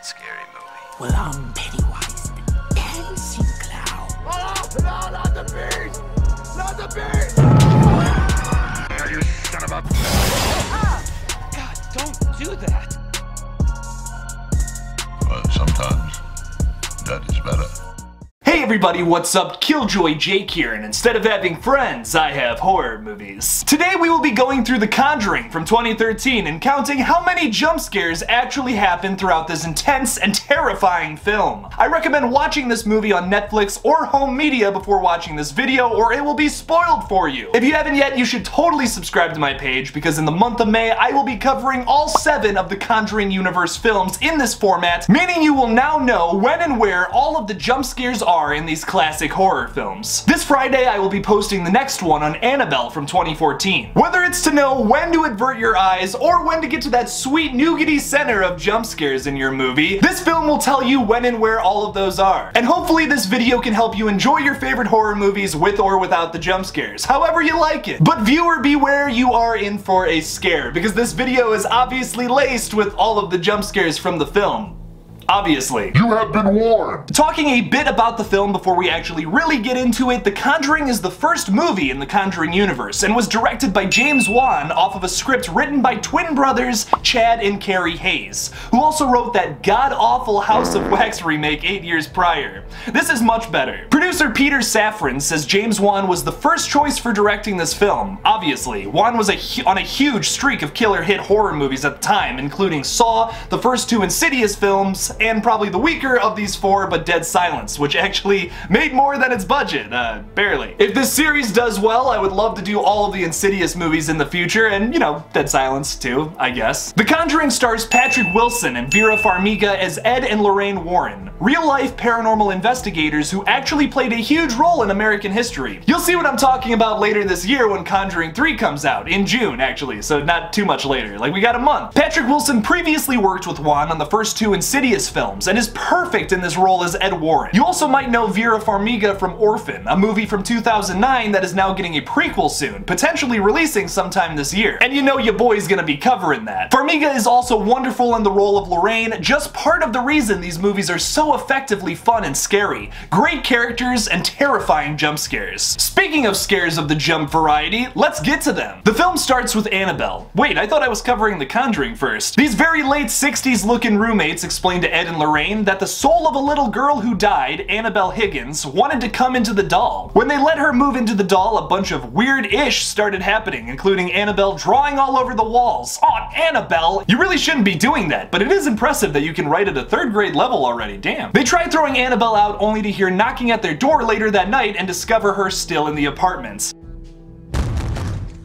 scary movie. Well, I'm Pennywise the dancing clown. Oh, no, not the beast! Not the beast! You son of a... God, don't do that. But sometimes that is better. Hey everybody, what's up? Killjoy Jake here, and instead of having friends, I have horror movies. Today we will be going through The Conjuring from 2013 and counting how many jump scares actually happen throughout this intense and terrifying film. I recommend watching this movie on Netflix or home media before watching this video, or it will be spoiled for you. If you haven't yet, you should totally subscribe to my page, because in the month of May, I will be covering all 7 of the Conjuring universe films in this format, meaning you will now know when and where all of the jump scares are in these classic horror films. This Friday I will be posting the next one on Annabelle from 2014. Whether it's to know when to avert your eyes or when to get to that sweet nougaty center of jump scares in your movie, this film will tell you when and where all of those are. And hopefully this video can help you enjoy your favorite horror movies with or without the jump scares, however you like it. But viewer beware, you are in for a scare, because this video is obviously laced with all of the jump scares from the film. Obviously. You have been warned! Talking a bit about the film before we actually really get into it, The Conjuring is the first movie in the Conjuring universe and was directed by James Wan off of a script written by twin brothers Chad and Carrie Hayes, who also wrote that god-awful House of Wax remake 8 years prior. This is much better. Producer Peter Safran says James Wan was the first choice for directing this film. Obviously, Wan was on a huge streak of killer hit horror movies at the time, including Saw, the first 2 Insidious films, and probably the weaker of these 4, but Dead Silence, which actually made more than its budget, barely. If this series does well, I would love to do all of the Insidious movies in the future, and, you know, Dead Silence too, I guess. The Conjuring stars Patrick Wilson and Vera Farmiga as Ed and Lorraine Warren, real-life paranormal investigators who actually played a huge role in American history. You'll see what I'm talking about later this year when Conjuring 3 comes out, in June actually, so not too much later, like we got a month. Patrick Wilson previously worked with Wan on the first 2 Insidious films and is perfect in this role as Ed Warren. You also might know Vera Farmiga from Orphan, a movie from 2009 that is now getting a prequel soon, potentially releasing sometime this year. And you know your boy's gonna be covering that. Farmiga is also wonderful in the role of Lorraine, just part of the reason these movies are so effectively fun and scary. Great characters and terrifying jump scares. Speaking of scares of the jump variety, let's get to them. The film starts with Annabelle. Wait, I thought I was covering The Conjuring first. These very late 60s looking roommates explain to Ed and Lorraine that the soul of a little girl who died, Annabelle Higgins, wanted to come into the doll. When they let her move into the doll, a bunch of weird-ish started happening, including Annabelle drawing all over the walls. Aw, Annabelle! You really shouldn't be doing that, but it is impressive that you can write at a 3rd grade level already, damn. They tried throwing Annabelle out only to hear knocking at their door later that night and discover her still in the apartment.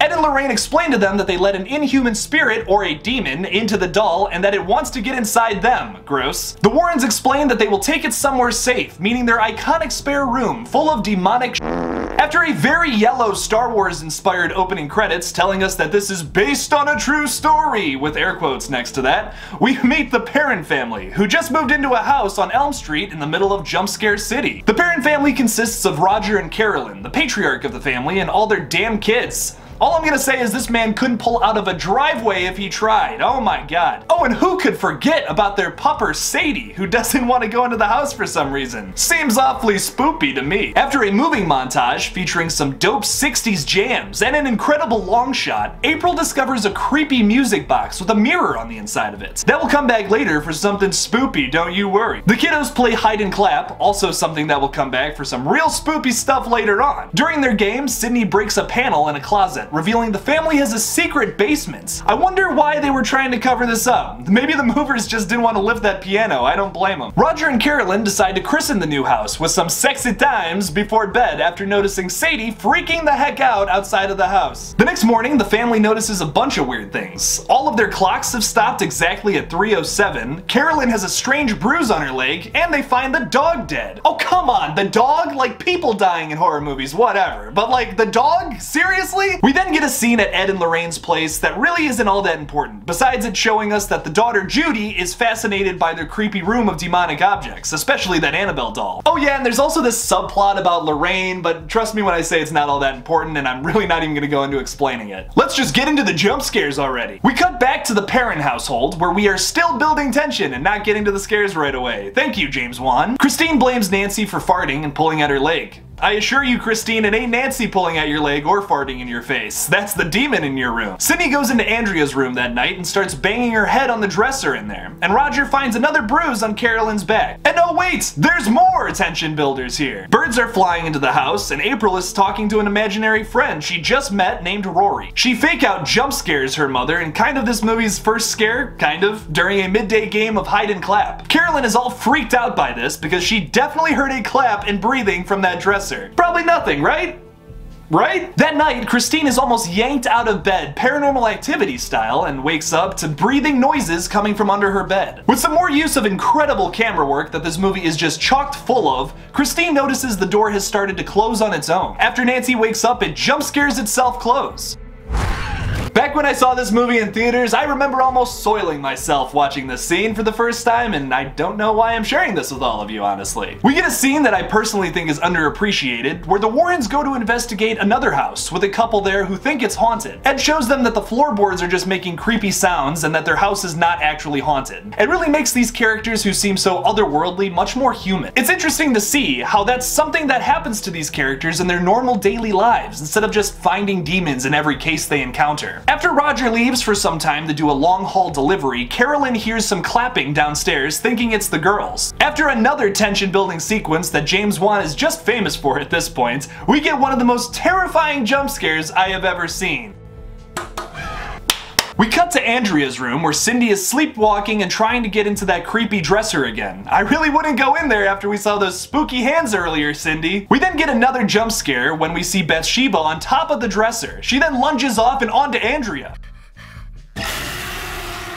Ed and Lorraine explained to them that they let an inhuman spirit, or a demon, into the doll and that it wants to get inside them. Gross. The Warrens explained that they will take it somewhere safe, meaning their iconic spare room full of demonic After a very yellow Star Wars inspired opening credits telling us that this is based on a true story, with air quotes next to that, we meet the Perron family, who just moved into a house on Elm Street in the middle of Jump Scare City. The Perron family consists of Roger and Carolyn, the patriarch of the family, and all their damn kids. All I'm gonna say is this man couldn't pull out of a driveway if he tried. Oh my god. Oh, and who could forget about their pupper Sadie, who doesn't want to go into the house for some reason? Seems awfully spoopy to me. After a moving montage featuring some dope 60s jams and an incredible long shot, April discovers a creepy music box with a mirror on the inside of it. That will come back later for something spoopy, don't you worry. The kiddos play hide and clap, also something that will come back for some real spoopy stuff later on. During their game, Sydney breaks a panel in a closet, revealing the family has a secret basement. I wonder why they were trying to cover this up. Maybe the movers just didn't want to lift that piano, I don't blame them. Roger and Carolyn decide to christen the new house with some sexy times before bed after noticing Sadie freaking the heck out outside of the house. The next morning, the family notices a bunch of weird things. All of their clocks have stopped exactly at 3:07, Carolyn has a strange bruise on her leg, and they find the dog dead. Oh come on, the dog? Like people dying in horror movies, whatever. But like the dog? Seriously? We then get a scene at Ed and Lorraine's place that really isn't all that important, besides it showing us that the daughter Judy is fascinated by their creepy room of demonic objects, especially that Annabelle doll. Oh yeah, and there's also this subplot about Lorraine, but trust me when I say it's not all that important, and I'm really not even gonna go into explaining it. Let's just get into the jump scares already. We cut back to the Perron household, where we are still building tension and not getting to the scares right away. Thank you, James Wan. Christine blames Nancy for farting and pulling at her leg. I assure you, Christine, it ain't Nancy pulling at your leg or farting in your face. That's the demon in your room. Sydney goes into Andrea's room that night and starts banging her head on the dresser in there. And Roger finds another bruise on Carolyn's back. And oh wait, there's more tension builders here. Birds are flying into the house, and April is talking to an imaginary friend she just met named Rory. She fake out jump scares her mother in kind of this movie's first scare, during a midday game of hide and clap. Carolyn is all freaked out by this because she definitely heard a clap and breathing from that dresser. Probably nothing, right? Right? That night, Christine is almost yanked out of bed, Paranormal Activity style, and wakes up to breathing noises coming from under her bed. With some more use of incredible camera work that this movie is just chocked full of, Christine notices the door has started to close on its own. After Nancy wakes up, it jump scares itself close. Back when I saw this movie in theaters, I remember almost soiling myself watching this scene for the first time, and I don't know why I'm sharing this with all of you, honestly. We get a scene that I personally think is underappreciated, where the Warrens go to investigate another house with a couple there who think it's haunted. Ed shows them that the floorboards are just making creepy sounds and that their house is not actually haunted. It really makes these characters who seem so otherworldly much more human. It's interesting to see how that's something that happens to these characters in their normal daily lives, instead of just finding demons in every case they encounter. After Roger leaves for some time to do a long-haul delivery, Carolyn hears some clapping downstairs, thinking it's the girls. After another tension-building sequence that James Wan is just famous for at this point, we get one of the most terrifying jump scares I have ever seen. We cut to Andrea's room, where Cindy is sleepwalking and trying to get into that creepy dresser again. I really wouldn't go in there after we saw those spooky hands earlier, Cindy. We then get another jump scare when we see Bathsheba on top of the dresser. She then lunges off and onto Andrea.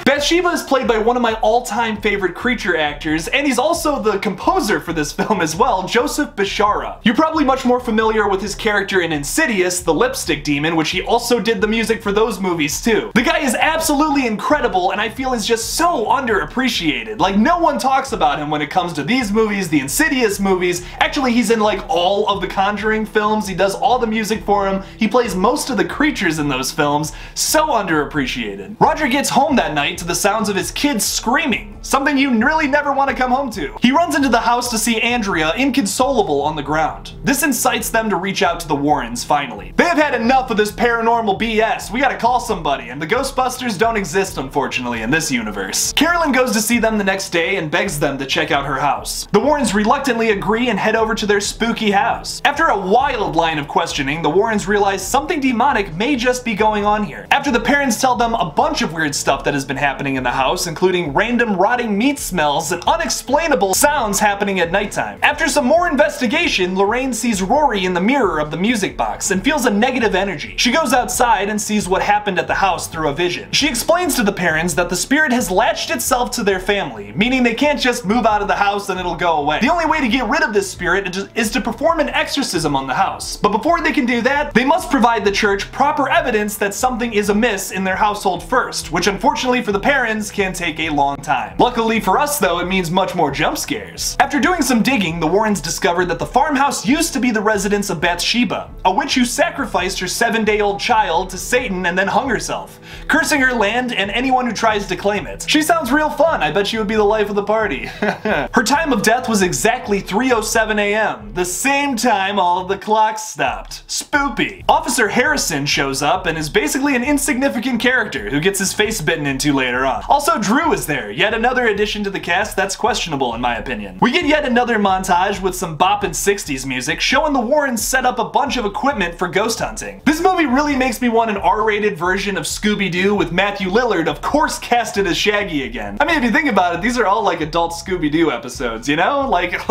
Bathsheba is played by one of my all-time favorite creature actors, and he's also the composer for this film as well, Joseph Bishara. You're probably much more familiar with his character in Insidious, the lipstick demon, which he also did the music for those movies too. The guy is absolutely incredible, and I feel is just so underappreciated. Like, no one talks about him when it comes to these movies, the Insidious movies. Actually, he's in like all of the Conjuring films, he does all the music for him, he plays most of the creatures in those films. So underappreciated. Roger gets home that night to the sounds of his kids screaming, something you really never want to come home to. He runs into the house to see Andrea inconsolable on the ground. This incites them to reach out to the Warrens finally. They have had enough of this paranormal BS, we gotta call somebody, and the Ghostbusters don't exist unfortunately in this universe. Carolyn goes to see them the next day and begs them to check out her house. The Warrens reluctantly agree and head over to their spooky house. After a wild line of questioning, the Warrens realize something demonic may just be going on here. After the parents tell them a bunch of weird stuff that has been happening in the house, including random rotting meat smells and unexplainable sounds happening at nighttime. After some more investigation, Lorraine sees Rory in the mirror of the music box and feels a negative energy. She goes outside and sees what happened at the house through a vision. She explains to the parents that the spirit has latched itself to their family, meaning they can't just move out of the house and it'll go away. The only way to get rid of this spirit is to perform an exorcism on the house. But before they can do that, they must provide the church proper evidence that something is amiss in their household first, which unfortunately for the parents can take a long time. Luckily for us though, it means much more jump scares. After doing some digging, the Warrens discovered that the farmhouse used to be the residence of Bathsheba, a witch who sacrificed her 7-day-old child to Satan and then hung herself, cursing her land and anyone who tries to claim it. She sounds real fun, I bet she would be the life of the party. Her time of death was exactly 3:07 a.m., the same time all of the clocks stopped. Spoopy. Officer Harrison shows up and is basically an insignificant character who gets his face bitten into later on. Also, Drew is there, yet another addition to the cast that's questionable in my opinion. We get yet another montage with some boppin' 60s music showing the Warrens set up a bunch of equipment for ghost hunting. This movie really makes me want an R-rated version of Scooby-Doo with Matthew Lillard, of course casted as Shaggy again. I mean, if you think about it, these are all like adult Scooby-Doo episodes, you know? Like,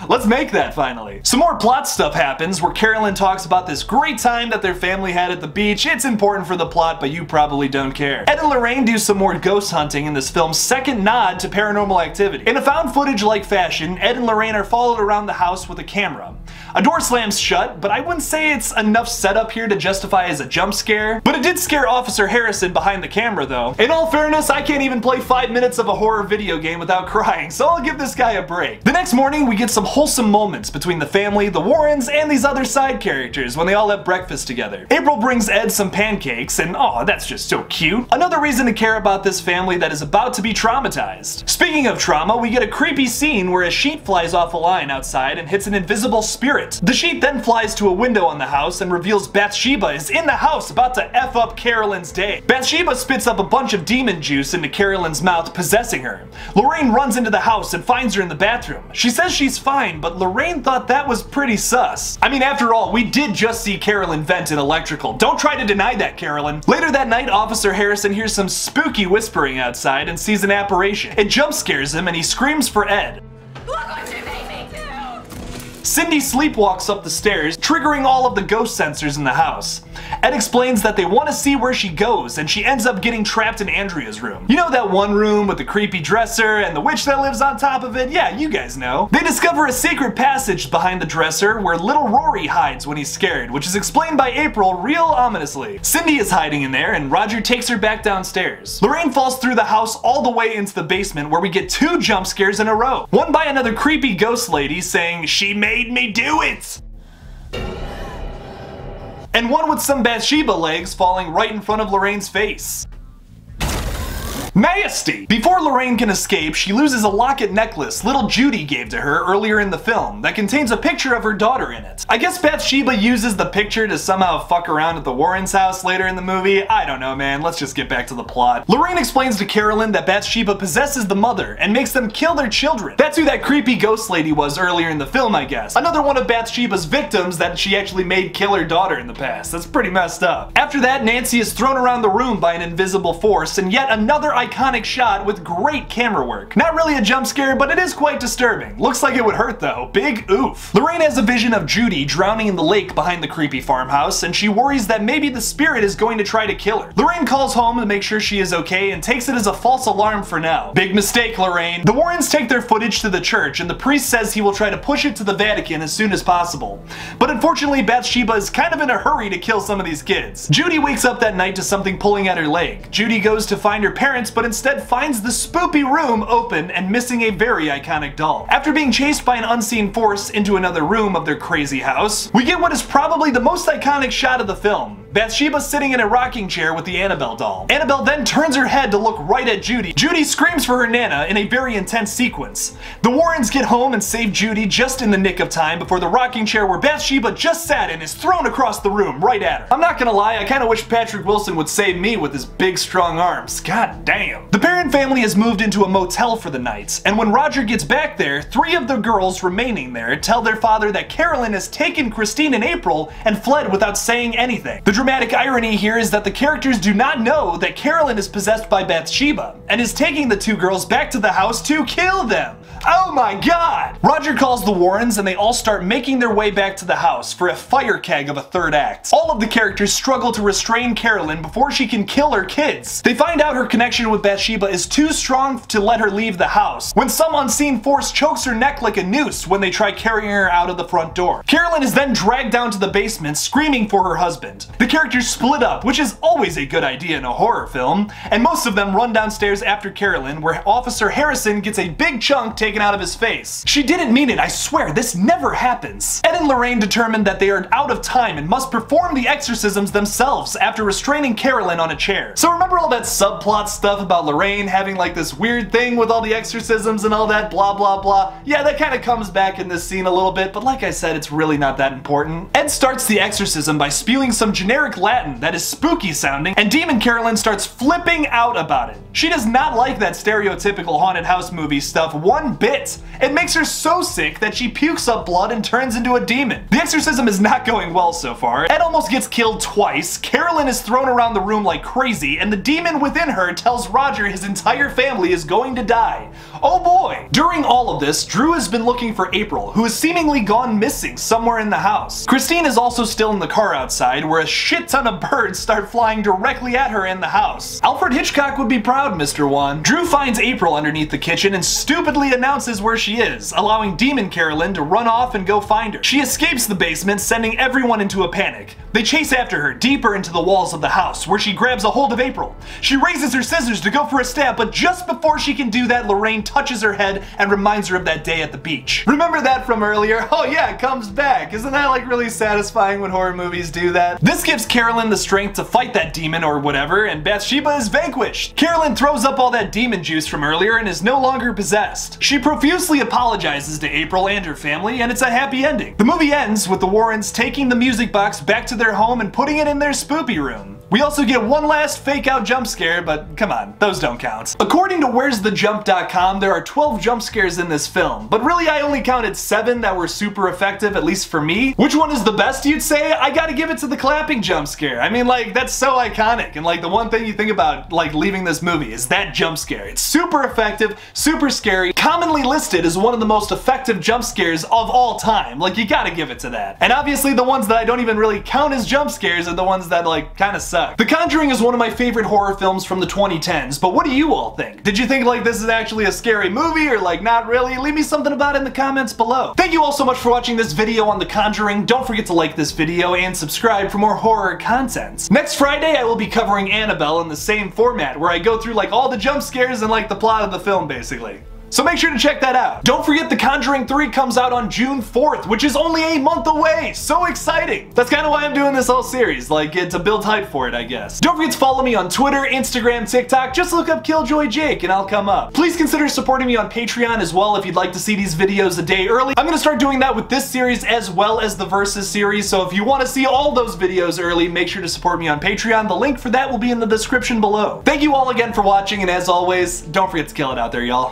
let's make that finally. Some more plot stuff happens where Carolyn talks about this great time that their family had at the beach. It's important for the plot, but you probably don't care. Ed and Lorraine do some more ghost hunting in this film's second nod to Paranormal Activity. In a found footage-like fashion, Ed and Lorraine are followed around the house with a camera. A door slams shut, but I wouldn't say it's enough setup here to justify as a jump scare. But it did scare Officer Harrison behind the camera though. In all fairness, I can't even play 5 minutes of a horror video game without crying, so I'll give this guy a break. The next morning, we get some wholesome moments between the family, the Warrens, and these other side characters when they all have breakfast together. April brings Ed some pancakes, and oh, that's just so cute. Another reason to care about this family that is about to be traumatized. Speaking of trauma, we get a creepy scene where a sheet flies off a line outside and hits an invisible spirit. The sheet then flies to a window on the house and reveals Bathsheba is in the house about to F up Carolyn's day. Bathsheba spits up a bunch of demon juice into Carolyn's mouth, possessing her. Lorraine runs into the house and finds her in the bathroom. She says she's fine, but Lorraine thought that was pretty sus. I mean, after all, we did just see Carolyn vent an electrical. Don't try to deny that, Carolyn. Later that night, Officer Harrison hears some spooky whispering outside and sees an apparition. It jump scares him and he screams for Ed. Look what you made me do! Cindy sleepwalks up the stairs, triggering all of the ghost sensors in the house. Ed explains that they want to see where she goes, and she ends up getting trapped in Andrea's room. You know that one room with the creepy dresser and the witch that lives on top of it? Yeah, you guys know. They discover a secret passage behind the dresser where little Rory hides when he's scared, which is explained by April real ominously. Cindy is hiding in there, and Roger takes her back downstairs. Lorraine falls through the house all the way into the basement, where we get 2 jump scares in a row. One by another creepy ghost lady saying, "She made me do it!" and one with some Bathsheba legs falling right in front of Lorraine's face. Nasty! Before Lorraine can escape, she loses a locket necklace little Judy gave to her earlier in the film that contains a picture of her daughter in it. I guess Bathsheba uses the picture to somehow fuck around at the Warrens' house later in the movie. I don't know, man. Let's just get back to the plot. Lorraine explains to Carolyn that Bathsheba possesses the mother and makes them kill their children. That's who that creepy ghost lady was earlier in the film, I guess. Another one of Bathsheba's victims that she actually made kill her daughter in the past. That's pretty messed up. After that, Nancy is thrown around the room by an invisible force, and yet another iconic shot with great camera work. Not really a jump scare, but it is quite disturbing. Looks like it would hurt though. Big oof. Lorraine has a vision of Judy drowning in the lake behind the creepy farmhouse, and she worries that maybe the spirit is going to try to kill her. Lorraine calls home to make sure she is okay and takes it as a false alarm for now. Big mistake, Lorraine. The Warrens take their footage to the church, and the priest says he will try to push it to the Vatican as soon as possible. But unfortunately, Bathsheba is kind of in a hurry to kill some of these kids. Judy wakes up that night to something pulling at her leg. Judy goes to find her parents, but instead finds the spoopy room open and missing a very iconic doll. After being chased by an unseen force into another room of their crazy house, we get what is probably the most iconic shot of the film. Bathsheba sitting in a rocking chair with the Annabelle doll. Annabelle then turns her head to look right at Judy. Judy screams for her nana in a very intense sequence. The Warrens get home and save Judy just in the nick of time before the rocking chair where Bathsheba just sat in is thrown across the room right at her. I'm not gonna lie, I kinda wish Patrick Wilson would save me with his big strong arms. God damn. The Perron family has moved into a motel for the night, and when Roger gets back there, 3 of the girls remaining there tell their father that Carolyn has taken Christine and April and fled without saying anything. The dramatic irony here is that the characters do not know that Carolyn is possessed by Bathsheba and is taking the 2 girls back to the house to kill them. Oh my god! Roger calls the Warrens and they all start making their way back to the house for a fire keg of a 3rd act. All of the characters struggle to restrain Carolyn before she can kill her kids. They find out her connection with Bathsheba is too strong to let her leave the house, when some unseen force chokes her neck like a noose when they try carrying her out of the front door. Carolyn is then dragged down to the basement screaming for her husband. The characters split up, which is always a good idea in a horror film, and most of them run downstairs after Carolyn, where Officer Harrison gets a big chunk taken out of his face. She didn't mean it, I swear, this never happens. Ed and Lorraine determine that they are out of time and must perform the exorcisms themselves after restraining Carolyn on a chair. So remember all that subplot stuff about Lorraine having like this weird thing with all the exorcisms and all that blah blah blah? Yeah, that kind of comes back in this scene a little bit, but like I said, it's really not that important. Ed starts the exorcism by spewing some generic Latin that is spooky sounding, and Demon Carolyn starts flipping out about it. She does not like that stereotypical haunted house movie stuff one bit. It makes her so sick that she pukes up blood and turns into a demon. The exorcism is not going well so far. Ed almost gets killed twice, Carolyn is thrown around the room like crazy, and the demon within her tells Roger his entire family is going to die. Oh boy! During all of this, Drew has been looking for April, who has seemingly gone missing somewhere in the house. Christine is also still in the car outside, where a shit ton of birds start flying directly at her in the house. Alfred Hitchcock would be proud proud, Mr. Wan. Drew finds April underneath the kitchen and stupidly announces where she is, allowing Demon Carolyn to run off and go find her. She escapes the basement, sending everyone into a panic. They chase after her deeper into the walls of the house, where she grabs a hold of April. She raises her scissors to go for a stab, but just before she can do that, Lorraine touches her head and reminds her of that day at the beach. Remember that from earlier? Oh yeah, it comes back. Isn't that like really satisfying when horror movies do that? This gives Carolyn the strength to fight that demon or whatever, and Bathsheba is vanquished. Carolyn throws up all that demon juice from earlier and is no longer possessed. She profusely apologizes to April and her family, and it's a happy ending. The movie ends with the Warrens taking the music box back to their home and putting it in their spoopy room. We also get one last fake out jump scare, but come on, those don't count. According to where'sthejump.com, there are 12 jump scares in this film, but really I only counted 7 that were super effective, at least for me. Which one is the best, you'd say? I gotta give it to the clapping jump scare. I mean, like, that's so iconic, and like the one thing you think about like leaving this movie is that jump scare. It's super effective, super scary, commonly listed as one of the most effective jump scares of all time. Like, you gotta give it to that. And obviously the ones that I don't even really count as jump scares are the ones that like kinda suck. The Conjuring is one of my favorite horror films from the 2010s, but what do you all think? Did you think like this is actually a scary movie or like not really? Leave me something about it in the comments below. Thank you all so much for watching this video on The Conjuring. Don't forget to like this video and subscribe for more horror content. Next Friday I will be covering Annabelle in the same format where I go through like all the jump scares and like the plot of the film basically. So make sure to check that out. Don't forget The Conjuring 3 comes out on June 4th, which is only a month away. So exciting. That's kind of why I'm doing this whole series, like to build hype for it, I guess. Don't forget to follow me on Twitter, Instagram, TikTok. Just look up Killjoy Jake and I'll come up. Please consider supporting me on Patreon as well if you'd like to see these videos a day early. I'm gonna start doing that with this series as well as the Versus series, so if you want to see all those videos early, make sure to support me on Patreon. The link for that will be in the description below. Thank you all again for watching, and as always, don't forget to kill it out there, y'all.